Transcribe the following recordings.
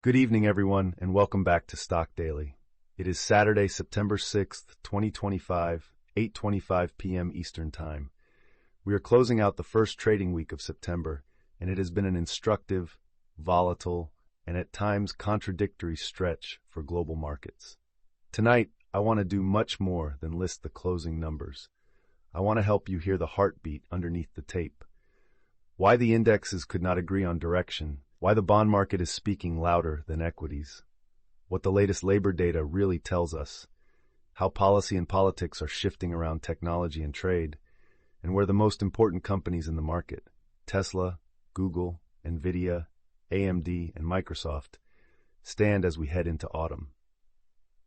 Good evening, everyone, and welcome back to Stock Daily. It is Saturday, September 6th, 2025, 8:25 p.m. Eastern Time. We are closing out the first trading week of September, and it has been an instructive, volatile, and at times contradictory stretch for global markets. Tonight, I want to do much more than list the closing numbers. I want to help you hear the heartbeat underneath the tape. Why the indexes could not agree on direction, why the bond market is speaking louder than equities, what the latest labor data really tells us, how policy and politics are shifting around technology and trade, and where the most important companies in the market, Tesla, Google, Nvidia, AMD, and Microsoft, stand as we head into autumn.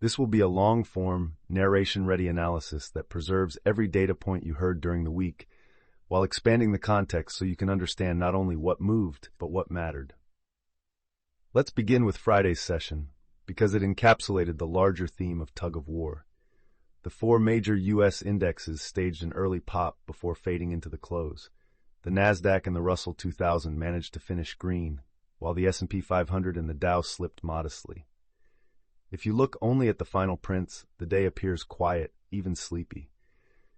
This will be a long-form, narration-ready analysis that preserves every data point you heard during the week, while expanding the context so you can understand not only what moved, but what mattered. Let's begin with Friday's session, because it encapsulated the larger theme of tug-of-war. The four major U.S. indexes staged an early pop before fading into the close. The Nasdaq and the Russell 2000 managed to finish green, while the S&P 500 and the Dow slipped modestly. If you look only at the final prints, the day appears quiet, even sleepy.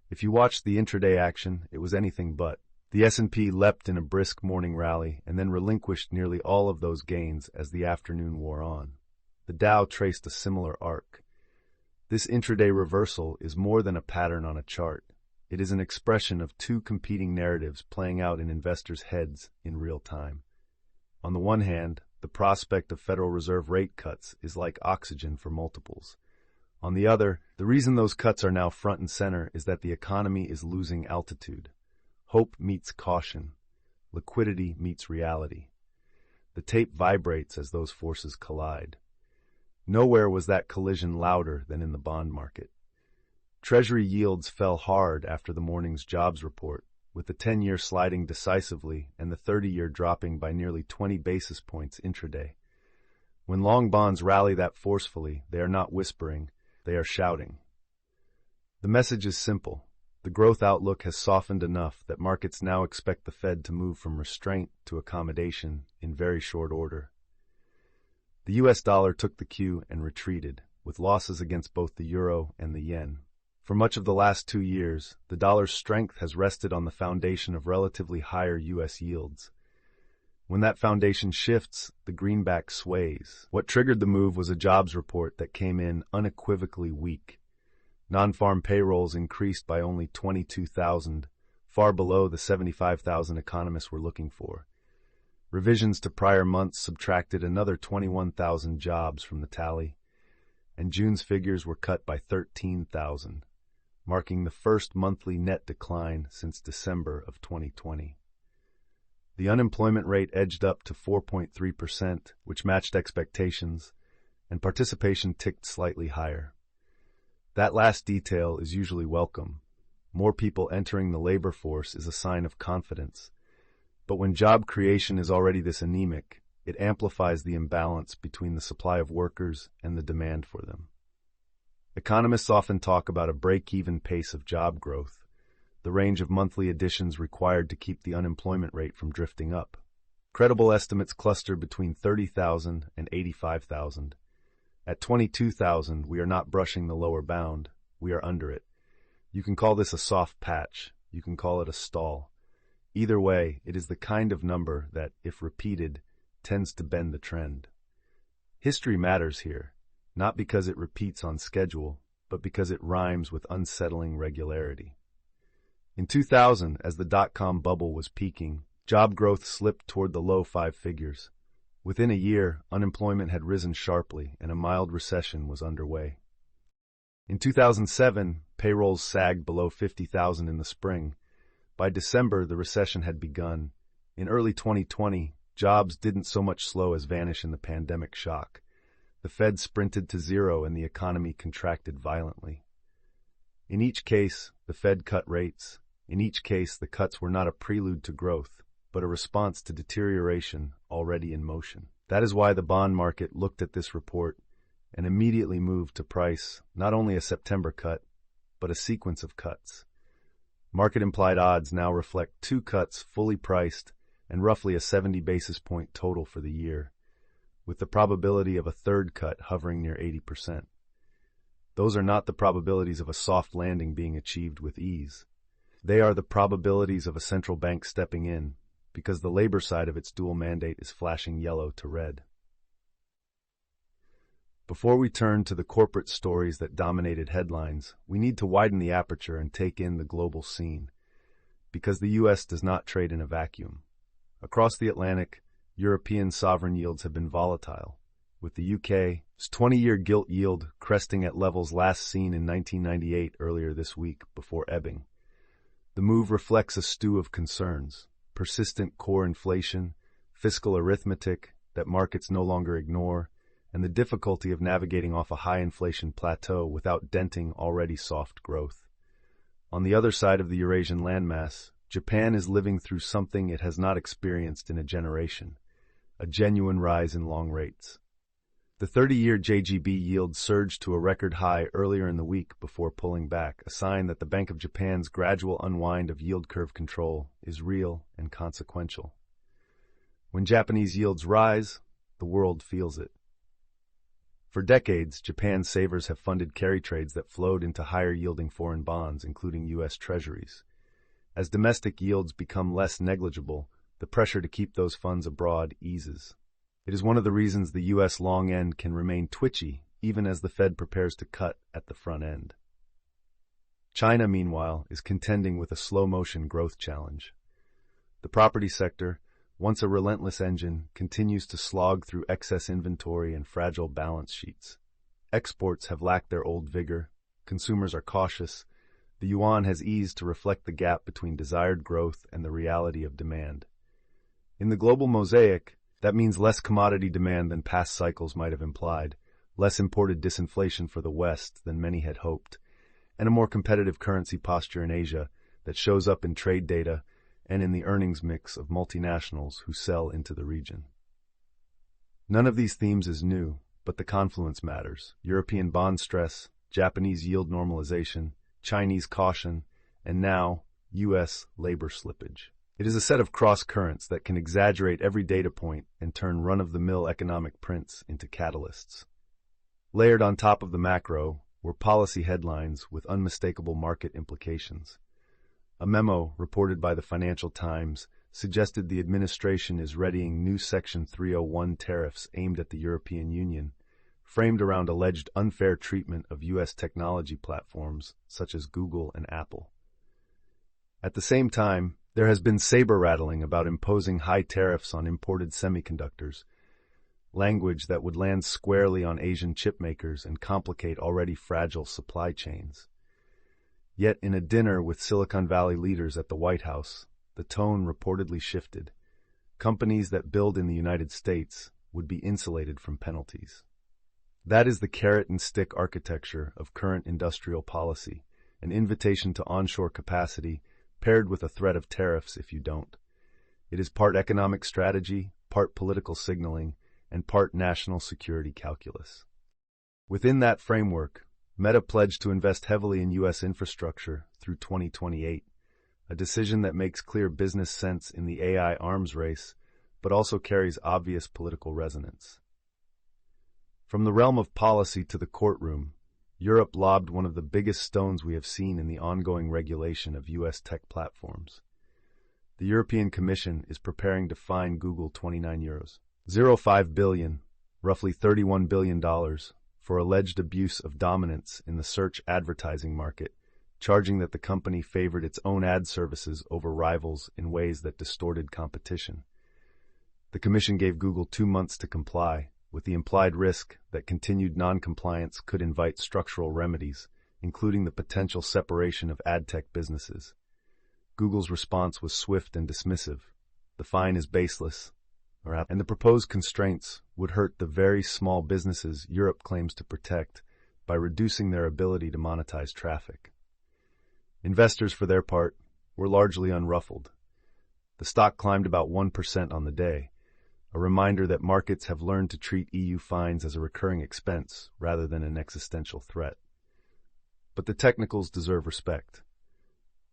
If you watched the intraday action, it was anything but. The S&P leapt in a brisk morning rally and then relinquished nearly all of those gains as the afternoon wore on. The Dow traced a similar arc. This intraday reversal is more than a pattern on a chart. It is an expression of two competing narratives playing out in investors' heads in real time. On the one hand, the prospect of Federal Reserve rate cuts is like oxygen for multiples. On the other, the reason those cuts are now front and center is that the economy is losing altitude. Hope meets caution. Liquidity meets reality. The tape vibrates as those forces collide. Nowhere was that collision louder than in the bond market. Treasury yields fell hard after the morning's jobs report, with the 10-year sliding decisively and the 30-year dropping by nearly 20 basis points intraday. When long bonds rally that forcefully, they are not whispering, they are shouting. The message is simple. The growth outlook has softened enough that markets now expect the Fed to move from restraint to accommodation in very short order. The U.S. dollar took the cue and retreated, with losses against both the euro and the yen. For much of the last 2 years, the dollar's strength has rested on the foundation of relatively higher U.S. yields. When that foundation shifts, the greenback sways. What triggered the move was a jobs report that came in unequivocally weak. Non-farm payrolls increased by only 22,000, far below the 75,000 economists were looking for. Revisions to prior months subtracted another 21,000 jobs from the tally, and June's figures were cut by 13,000, marking the first monthly net decline since December of 2020. The unemployment rate edged up to 4.3%, which matched expectations, and participation ticked slightly higher. That last detail is usually welcome. More people entering the labor force is a sign of confidence. But when job creation is already this anemic, it amplifies the imbalance between the supply of workers and the demand for them. Economists often talk about a break-even pace of job growth, the range of monthly additions required to keep the unemployment rate from drifting up. Credible estimates cluster between 30,000 and 85,000. At 22,000, we are not brushing the lower bound, we are under it. You can call this a soft patch, you can call it a stall. Either way, it is the kind of number that, if repeated, tends to bend the trend. History matters here, not because it repeats on schedule, but because it rhymes with unsettling regularity. In 2000, as the dot-com bubble was peaking, job growth slipped toward the low 5 figures. Within a year, unemployment had risen sharply and a mild recession was underway. In 2007, payrolls sagged below 50,000 in the spring. By December, the recession had begun. In early 2020, jobs didn't so much slow as vanish in the pandemic shock. The Fed sprinted to zero and the economy contracted violently. In each case, the Fed cut rates. In each case, the cuts were not a prelude to growth, but a response to deterioration already in motion. That is why the bond market looked at this report and immediately moved to price not only a September cut, but a sequence of cuts. Market-implied odds now reflect 2 cuts fully priced and roughly a 70 basis point total for the year. with the probability of a third cut hovering near 80%. Those are not the probabilities of a soft landing being achieved with ease. They are the probabilities of a central bank stepping in, because the labor side of its dual mandate is flashing yellow to red. Before we turn to the corporate stories that dominated headlines, we need to widen the aperture and take in the global scene, because the U.S. does not trade in a vacuum. Across the Atlantic, European sovereign yields have been volatile, with the UK's 20-year gilt yield cresting at levels last seen in 1998 earlier this week before ebbing. The move reflects a stew of concerns: persistent core inflation, fiscal arithmetic that markets no longer ignore, and the difficulty of navigating off a high inflation plateau without denting already soft growth. On the other side of the Eurasian landmass, Japan is living through something it has not experienced in a generation: a genuine rise in long rates. The 30-year JGB yield surged to a record high earlier in the week before pulling back, a sign that the Bank of Japan's gradual unwind of yield curve control is real and consequential. When Japanese yields rise, the world feels it. For decades, Japan's savers have funded carry trades that flowed into higher-yielding foreign bonds, including U.S. Treasuries. As domestic yields become less negligible, the pressure to keep those funds abroad eases. It is one of the reasons the U.S. long end can remain twitchy, even as the Fed prepares to cut at the front end. China, meanwhile, is contending with a slow-motion growth challenge. The property sector, once a relentless engine, continues to slog through excess inventory and fragile balance sheets. Exports have lacked their old vigor, consumers are cautious, the yuan has eased to reflect the gap between desired growth and the reality of demand. In the global mosaic, that means less commodity demand than past cycles might have implied, less imported disinflation for the West than many had hoped, and a more competitive currency posture in Asia that shows up in trade data and in the earnings mix of multinationals who sell into the region. None of these themes is new, but the confluence matters: European bond stress, Japanese yield normalization, Chinese caution, and now, U.S. labor slippage. It is a set of cross-currents that can exaggerate every data point and turn run-of-the-mill economic prints into catalysts. Layered on top of the macro were policy headlines with unmistakable market implications. A memo reported by the Financial Times suggested the administration is readying new Section 301 tariffs aimed at the European Union, framed around alleged unfair treatment of U.S. technology platforms such as Google and Apple. At the same time, there has been saber-rattling about imposing high tariffs on imported semiconductors, language that would land squarely on Asian chipmakers and complicate already fragile supply chains. Yet in a dinner with Silicon Valley leaders at the White House, the tone reportedly shifted. Companies that build in the United States would be insulated from penalties. That is the carrot-and-stick architecture of current industrial policy, an invitation to onshore capacity paired with a threat of tariffs if you don't. It is part economic strategy, part political signaling, and part national security calculus. Within that framework, Meta pledged to invest heavily in U.S. infrastructure through 2028, a decision that makes clear business sense in the AI arms race, but also carries obvious political resonance. From the realm of policy to the courtroom, Europe lobbed one of the biggest stones we have seen in the ongoing regulation of U.S. tech platforms. The European Commission is preparing to fine Google €29.05 billion, roughly $31 billion, for alleged abuse of dominance in the search advertising market, charging that the company favored its own ad services over rivals in ways that distorted competition. The Commission gave Google 2 months to comply, with the implied risk that continued non-compliance could invite structural remedies, including the potential separation of ad tech businesses. Google's response was swift and dismissive. The fine is baseless, and the proposed constraints would hurt the very small businesses Europe claims to protect by reducing their ability to monetize traffic. Investors, for their part, were largely unruffled. The stock climbed about 1% on the day, a reminder that markets have learned to treat EU fines as a recurring expense rather than an existential threat. But the technicals deserve respect.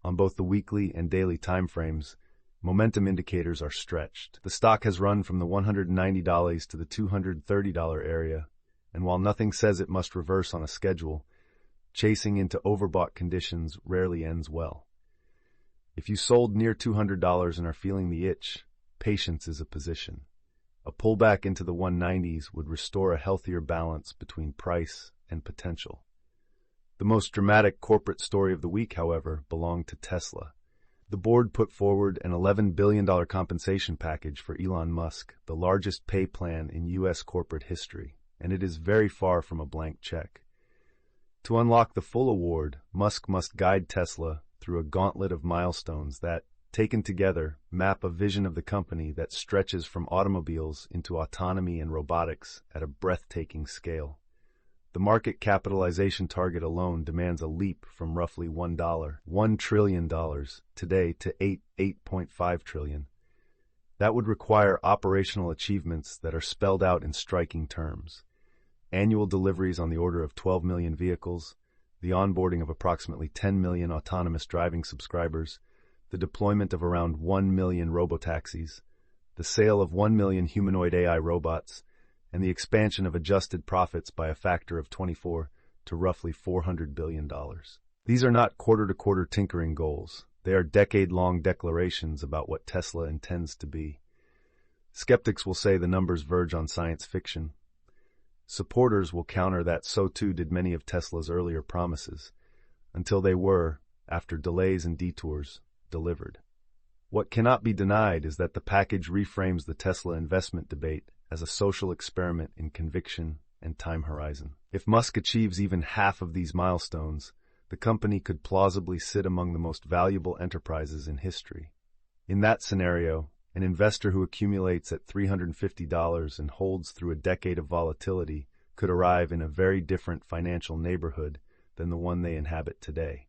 On both the weekly and daily timeframes, Momentum indicators are stretched. The stock has run from the $190 to the $230 area, and while nothing says it must reverse on a schedule, chasing into overbought conditions rarely ends well. If you sold near $200 and are feeling the itch, patience is a position. A pullback into the 190s would restore a healthier balance between price and potential. The most dramatic corporate story of the week, however, belonged to Tesla. The board put forward an $11 billion compensation package for Elon Musk, the largest pay plan in U.S. corporate history, and it is very far from a blank check. To unlock the full award, Musk must guide Tesla through a gauntlet of milestones that, taken together, map a vision of the company that stretches from automobiles into autonomy and robotics at a breathtaking scale. The market capitalization target alone demands a leap from roughly $1 trillion today to $8.5 trillion. That would require operational achievements that are spelled out in striking terms. Annual deliveries on the order of 12 million vehicles, the onboarding of approximately 10 million autonomous driving subscribers, the deployment of around 1 million robotaxis, the sale of 1 million humanoid AI robots, and the expansion of adjusted profits by a factor of 24 to roughly $400 billion. These are not quarter-to-quarter tinkering goals. They are decade-long declarations about what Tesla intends to be. Skeptics will say the numbers verge on science fiction. Supporters will counter that so too did many of Tesla's earlier promises, until they were, after delays and detours, delivered. What cannot be denied is that the package reframes the Tesla investment debate as a social experiment in conviction and time horizon. If Musk achieves even half of these milestones, the company could plausibly sit among the most valuable enterprises in history. In that scenario, an investor who accumulates at $350 and holds through a decade of volatility could arrive in a very different financial neighborhood than the one they inhabit today.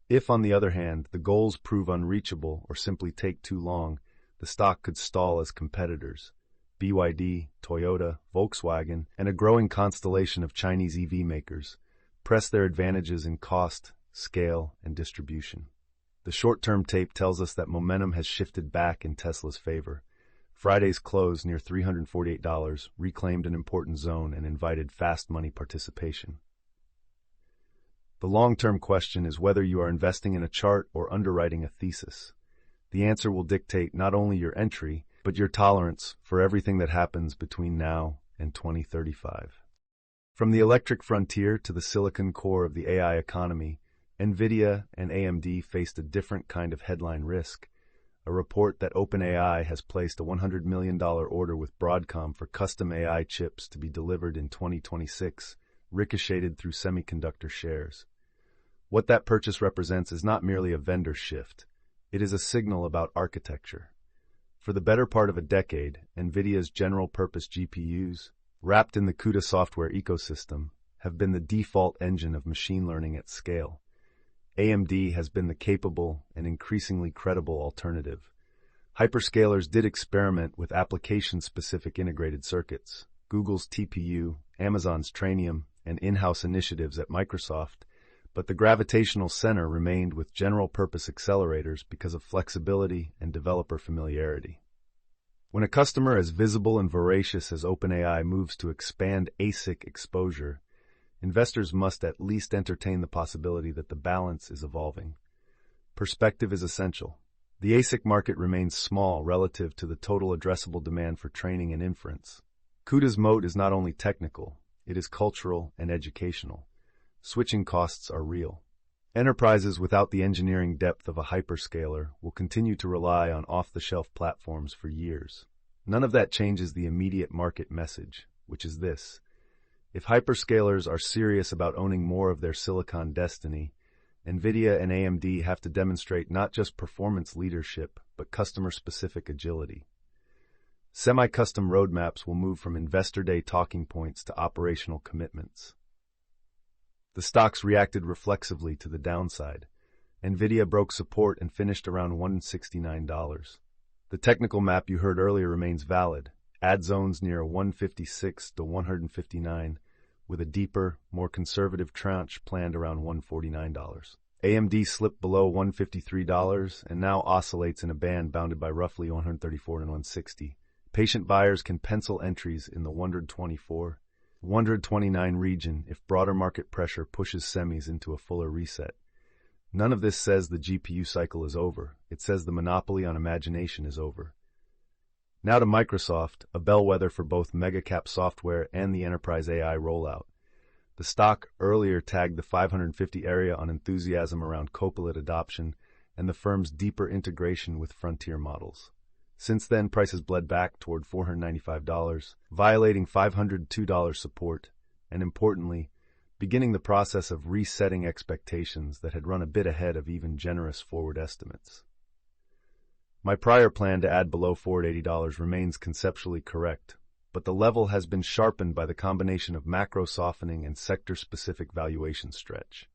If, on the other hand, the goals prove unreachable or simply take too long, the stock could stall as competitors. BYD, Toyota, Volkswagen, and a growing constellation of Chinese EV makers press their advantages in cost, scale, and distribution. The short-term tape tells us that momentum has shifted back in Tesla's favor. Friday's close near $348 reclaimed an important zone and invited fast money participation. The long-term question is whether you are investing in a chart or underwriting a thesis. The answer will dictate not only your entry, but your tolerance for everything that happens between now and 2035. From the electric frontier to the silicon core of the AI economy, Nvidia and AMD faced a different kind of headline risk. A report that OpenAI has placed a $100 million order with Broadcom for custom AI chips to be delivered in 2026 ricocheted through semiconductor shares. What that purchase represents is not merely a vendor shift. It is a signal about architecture. For the better part of a decade, Nvidia's general-purpose GPUs, wrapped in the CUDA software ecosystem, have been the default engine of machine learning at scale. AMD has been the capable and increasingly credible alternative. Hyperscalers did experiment with application-specific integrated circuits. Google's TPU, Amazon's Trainium, and in-house initiatives at Microsoft, but the gravitational center remained with general-purpose accelerators because of flexibility and developer familiarity. When a customer as visible and voracious as OpenAI moves to expand ASIC exposure, investors must at least entertain the possibility that the balance is evolving. Perspective is essential. The ASIC market remains small relative to the total addressable demand for training and inference. CUDA's moat is not only technical, it is cultural and educational. Switching costs are real. Enterprises without the engineering depth of a hyperscaler will continue to rely on off-the-shelf platforms for years. None of that changes the immediate market message, which is this. If hyperscalers are serious about owning more of their silicon destiny, Nvidia and AMD have to demonstrate not just performance leadership, but customer-specific agility. Semi-custom roadmaps will move from investor day talking points to operational commitments. The stocks reacted reflexively to the downside. Nvidia broke support and finished around $169. The technical map you heard earlier remains valid. Add zones near 156 to 159, with a deeper, more conservative tranche planned around $149. AMD slipped below $153 and now oscillates in a band bounded by roughly 134 and 160. Patient buyers can pencil entries in the 124, 129 region if broader market pressure pushes semis into a fuller reset. None of this says the GPU cycle is over. It says the monopoly on imagination is over. Now to Microsoft, a bellwether for both mega-cap software and the enterprise AI rollout. The stock earlier tagged the 550 area on enthusiasm around Copilot adoption and the firm's deeper integration with frontier models. Since then, prices bled back toward $495, violating $502 support, and importantly, beginning the process of resetting expectations that had run a bit ahead of even generous forward estimates. My prior plan to add below $480 remains conceptually correct, but the level has been sharpened by the combination of macro softening and sector-specific valuation stretch.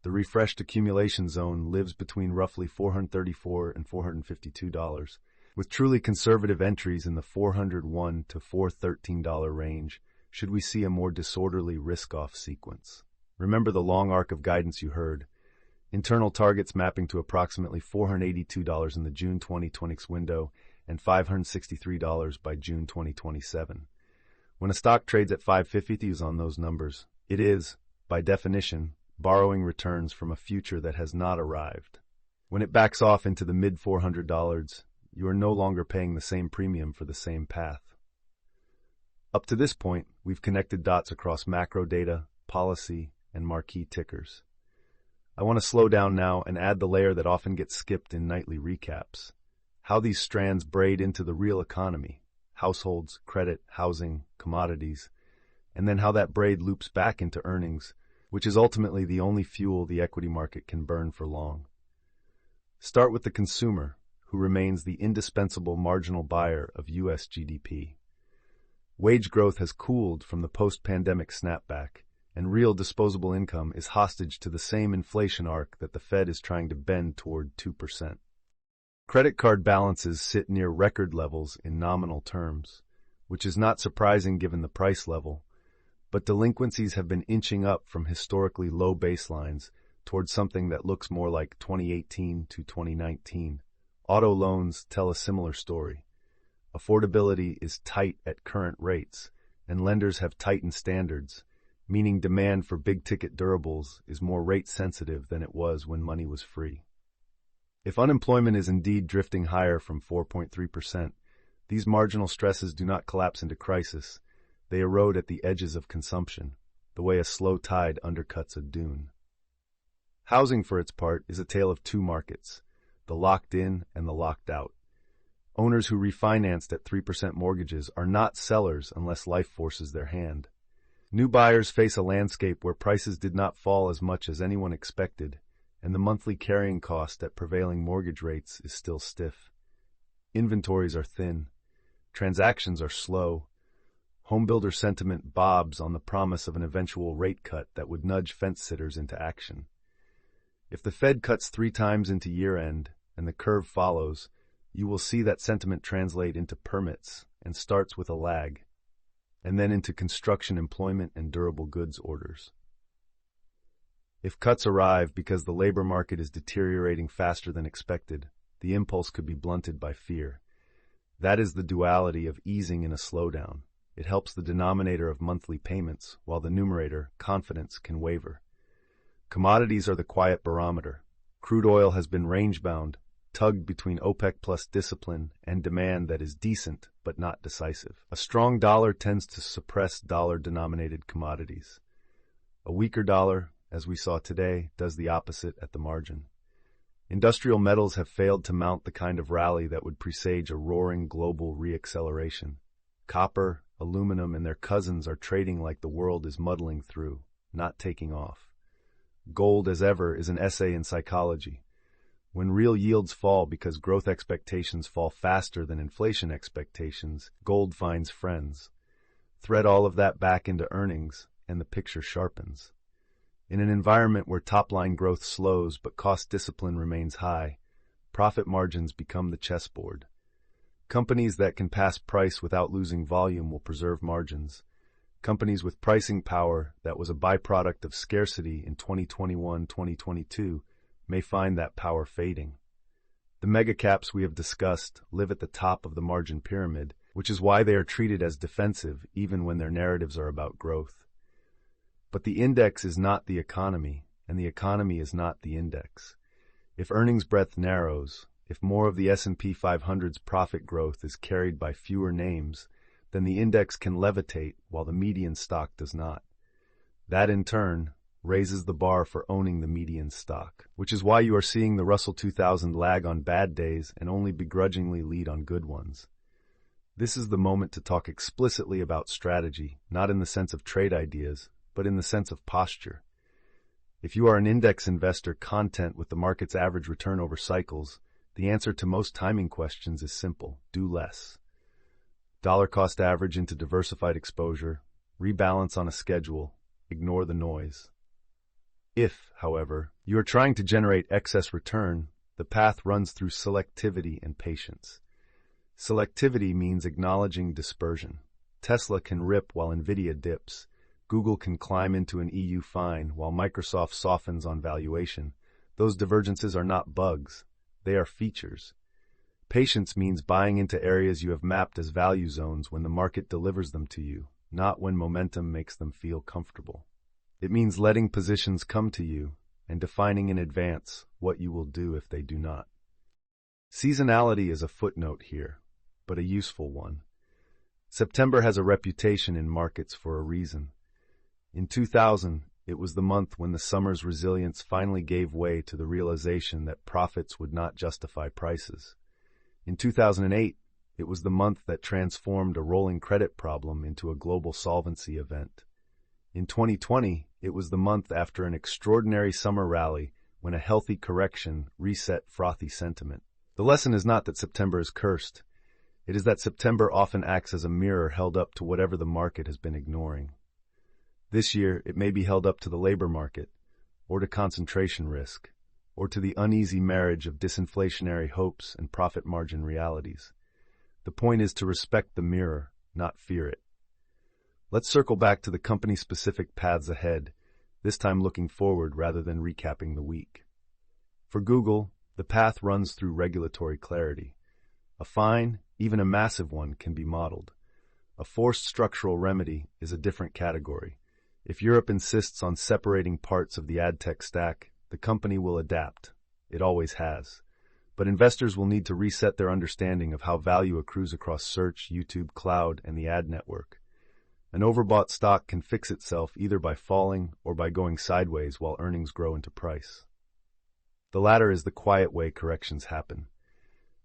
The refreshed accumulation zone lives between roughly $434 and $452, with truly conservative entries in the $401 to $413 range should we see a more disorderly risk-off sequence. Remember the long arc of guidance you heard. Internal targets mapping to approximately $482 in the June 2026 window and $563 by June 2027. When a stock trades at 550s on those numbers, it is, by definition, borrowing returns from a future that has not arrived. When it backs off into the mid-$400, you are no longer paying the same premium for the same path. Up to this point, we've connected dots across macro data, policy, and marquee tickers. I want to slow down now and add the layer that often gets skipped in nightly recaps. How these strands braid into the real economy, households, credit, housing, commodities, and then how that braid loops back into earnings, which is ultimately the only fuel the equity market can burn for long. Start with the consumer, who remains the indispensable marginal buyer of U.S. GDP. Wage growth has cooled from the post-pandemic snapback, and real disposable income is hostage to the same inflation arc that the Fed is trying to bend toward 2%. Credit card balances sit near record levels in nominal terms, which is not surprising given the price level, but delinquencies have been inching up from historically low baselines towards something that looks more like 2018 to 2019. Auto loans tell a similar story. Affordability is tight at current rates, and lenders have tightened standards, meaning demand for big-ticket durables is more rate-sensitive than it was when money was free. If unemployment is indeed drifting higher from 4.3%, these marginal stresses do not collapse into crisis. They erode at the edges of consumption, the way a slow tide undercuts a dune. Housing, for its part, is a tale of two markets, the locked-in and the locked-out. Owners who refinanced at 3% mortgages are not sellers unless life forces their hand. New buyers face a landscape where prices did not fall as much as anyone expected, and the monthly carrying cost at prevailing mortgage rates is still stiff. Inventories are thin. Transactions are slow. Homebuilder sentiment bobs on the promise of an eventual rate cut that would nudge fence-sitters into action. If the Fed cuts 3 times into year-end and the curve follows, you will see that sentiment translate into permits and starts with a lag, and then into construction employment and durable goods orders. If cuts arrive because the labor market is deteriorating faster than expected, the impulse could be blunted by fear. That is the duality of easing in a slowdown. It helps the denominator of monthly payments, while the numerator, confidence, can waver. Commodities are the quiet barometer. Crude oil has been range-bound, tugged between OPEC plus discipline and demand that is decent but not decisive. A strong dollar tends to suppress dollar-denominated commodities. A weaker dollar, as we saw today, does the opposite at the margin. Industrial metals have failed to mount the kind of rally that would presage a roaring global re-acceleration. Copper, aluminum, and their cousins are trading like the world is muddling through, not taking off. Gold, as ever, is an essay in psychology. When real yields fall because growth expectations fall faster than inflation expectations, gold finds friends. Thread all of that back into earnings, and the picture sharpens. In an environment where top-line growth slows but cost discipline remains high, profit margins become the chessboard. Companies that can pass price without losing volume will preserve margins. Companies with pricing power that was a byproduct of scarcity in 2021-2022 may find that power fading. The megacaps we have discussed live at the top of the margin pyramid, which is why they are treated as defensive even when their narratives are about growth. But the index is not the economy, and the economy is not the index. If earnings breadth narrows, if more of the S&P 500's profit growth is carried by fewer names, then the index can levitate while the median stock does not. That, in turn, raises the bar for owning the median stock, which is why you are seeing the Russell 2000 lag on bad days and only begrudgingly lead on good ones. This is the moment to talk explicitly about strategy, not in the sense of trade ideas, but in the sense of posture. If you are an index investor content with the market's average return over cycles, the answer to most timing questions is simple: do less. Dollar cost average into diversified exposure, rebalance on a schedule, ignore the noise. If, however, you are trying to generate excess return, the path runs through selectivity and patience. Selectivity means acknowledging dispersion. Tesla can rip while Nvidia dips. Google can climb into an EU fine while Microsoft softens on valuation. Those divergences are not bugs. They are features. Patience means buying into areas you have mapped as value zones when the market delivers them to you, not when momentum makes them feel comfortable. It means letting positions come to you and defining in advance what you will do if they do not. Seasonality is a footnote here, but a useful one. September has a reputation in markets for a reason. In 2000, it was the month when the summer's resilience finally gave way to the realization that profits would not justify prices. In 2008, it was the month that transformed a rolling credit problem into a global solvency event. In 2020, it was the month after an extraordinary summer rally when a healthy correction reset frothy sentiment. The lesson is not that September is cursed. It is that September often acts as a mirror held up to whatever the market has been ignoring. This year, it may be held up to the labor market, or to concentration risk, or to the uneasy marriage of disinflationary hopes and profit margin realities. The point is to respect the mirror, not fear it. Let's circle back to the company-specific paths ahead, this time looking forward rather than recapping the week. For Google, the path runs through regulatory clarity. A fine, even a massive one, can be modeled. A forced structural remedy is a different category. If Europe insists on separating parts of the ad tech stack, the company will adapt. It always has. But investors will need to reset their understanding of how value accrues across search, YouTube, cloud, and the ad network. An overbought stock can fix itself either by falling or by going sideways while earnings grow into price. The latter is the quiet way corrections happen.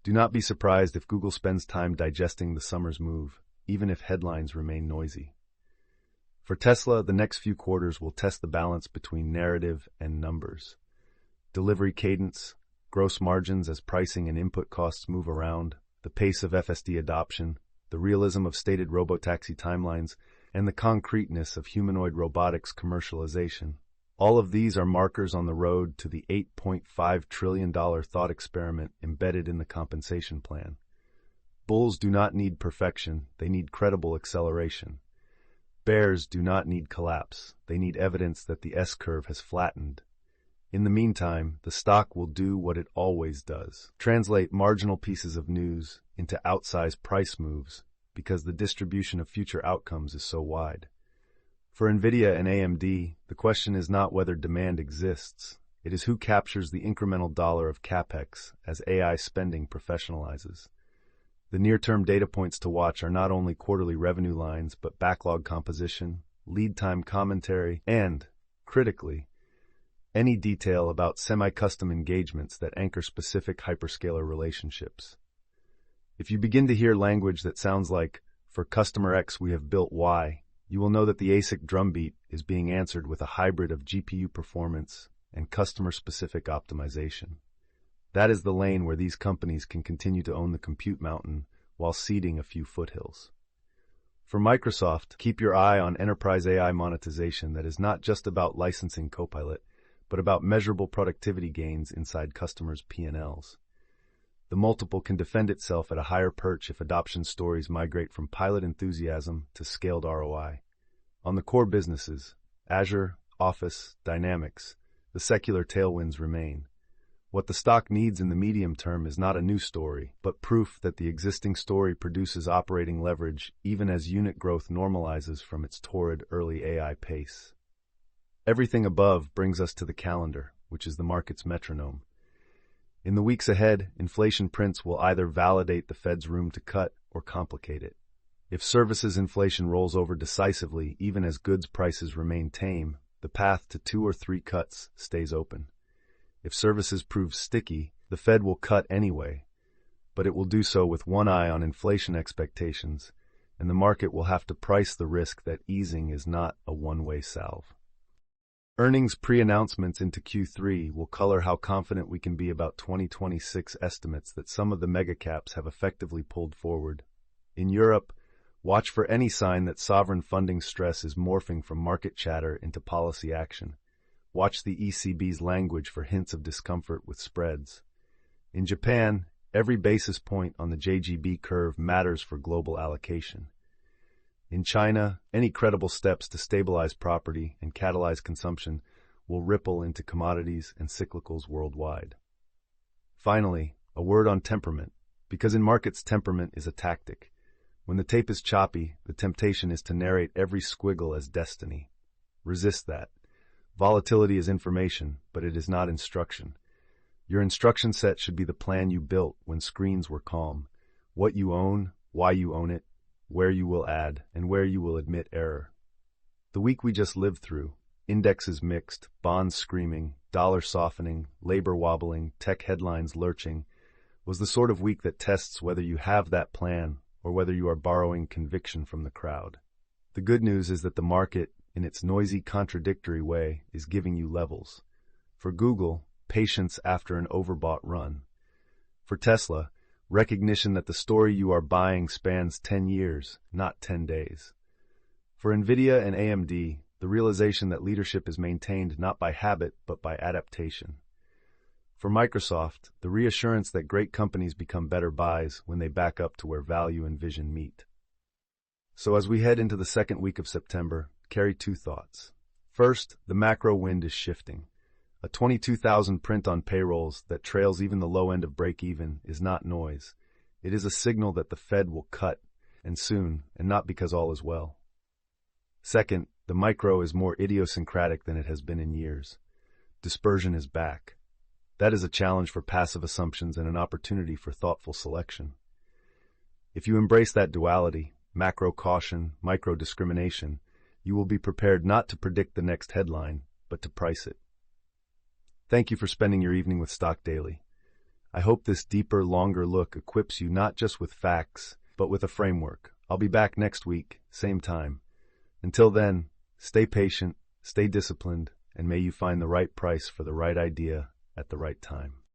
Do not be surprised if Google spends time digesting the summer's move, even if headlines remain noisy. For Tesla, the next few quarters will test the balance between narrative and numbers. Delivery cadence, gross margins as pricing and input costs move around, the pace of FSD adoption, the realism of stated robotaxi timelines, and the concreteness of humanoid robotics commercialization. All of these are markers on the road to the $8.5 trillion thought experiment embedded in the compensation plan. Bulls do not need perfection, they need credible acceleration. Bears do not need collapse, they need evidence that the S-curve has flattened. In the meantime, the stock will do what it always does: translate marginal pieces of news into outsized price moves, because the distribution of future outcomes is so wide. For Nvidia and AMD, the question is not whether demand exists, it is who captures the incremental dollar of capex as AI spending professionalizes. The near-term data points to watch are not only quarterly revenue lines, but backlog composition, lead time commentary, and, critically, any detail about semi-custom engagements that anchor specific hyperscaler relationships. If you begin to hear language that sounds like, "For customer X we have built Y," you will know that the ASIC drumbeat is being answered with a hybrid of GPU performance and customer-specific optimization. That is the lane where these companies can continue to own the compute mountain while ceding a few foothills. For Microsoft, keep your eye on enterprise AI monetization that is not just about licensing Copilot, but about measurable productivity gains inside customers' P&Ls. The multiple can defend itself at a higher perch if adoption stories migrate from pilot enthusiasm to scaled ROI. On the core businesses, Azure, Office, Dynamics, the secular tailwinds remain. What the stock needs in the medium term is not a new story, but proof that the existing story produces operating leverage even as unit growth normalizes from its torrid early AI pace. Everything above brings us to the calendar, which is the market's metronome. In the weeks ahead, inflation prints will either validate the Fed's room to cut or complicate it. If services inflation rolls over decisively, even as goods prices remain tame, the path to 2 or 3 cuts stays open. If services prove sticky, the Fed will cut anyway, but it will do so with one eye on inflation expectations, and the market will have to price the risk that easing is not a one-way salve. Earnings pre-announcements into Q3 will color how confident we can be about 2026 estimates that some of the megacaps have effectively pulled forward. In Europe, watch for any sign that sovereign funding stress is morphing from market chatter into policy action. Watch the ECB's language for hints of discomfort with spreads. In Japan, every basis point on the JGB curve matters for global allocation. In China, any credible steps to stabilize property and catalyze consumption will ripple into commodities and cyclicals worldwide. Finally, a word on temperament, because in markets temperament is a tactic. When the tape is choppy, the temptation is to narrate every squiggle as destiny. Resist that. Volatility is information, but it is not instruction. Your instruction set should be the plan you built when screens were calm. What you own, why you own it, where you will add, and where you will admit error. The week we just lived through, indexes mixed, bonds screaming, dollar softening, labor wobbling, tech headlines lurching, was the sort of week that tests whether you have that plan or whether you are borrowing conviction from the crowd. The good news is that the market, in its noisy, contradictory way, is giving you levels. For Google, patience after an overbought run. For Tesla, recognition that the story you are buying spans 10 years, not 10 days. For Nvidia and AMD, the realization that leadership is maintained not by habit but by adaptation. For Microsoft, the reassurance that great companies become better buys when they back up to where value and vision meet. So as we head into the second week of September, carry 2 thoughts. First, the macro wind is shifting. A 22,000 print on payrolls that trails even the low end of break-even is not noise. It is a signal that the Fed will cut, and soon, and not because all is well. Second, the micro is more idiosyncratic than it has been in years. Dispersion is back. That is a challenge for passive assumptions and an opportunity for thoughtful selection. If you embrace that duality, macro caution, micro discrimination, you will be prepared not to predict the next headline, but to price it. Thank you for spending your evening with Stock Daily. I hope this deeper, longer look equips you not just with facts, but with a framework. I'll be back next week, same time. Until then, stay patient, stay disciplined, and may you find the right price for the right idea at the right time.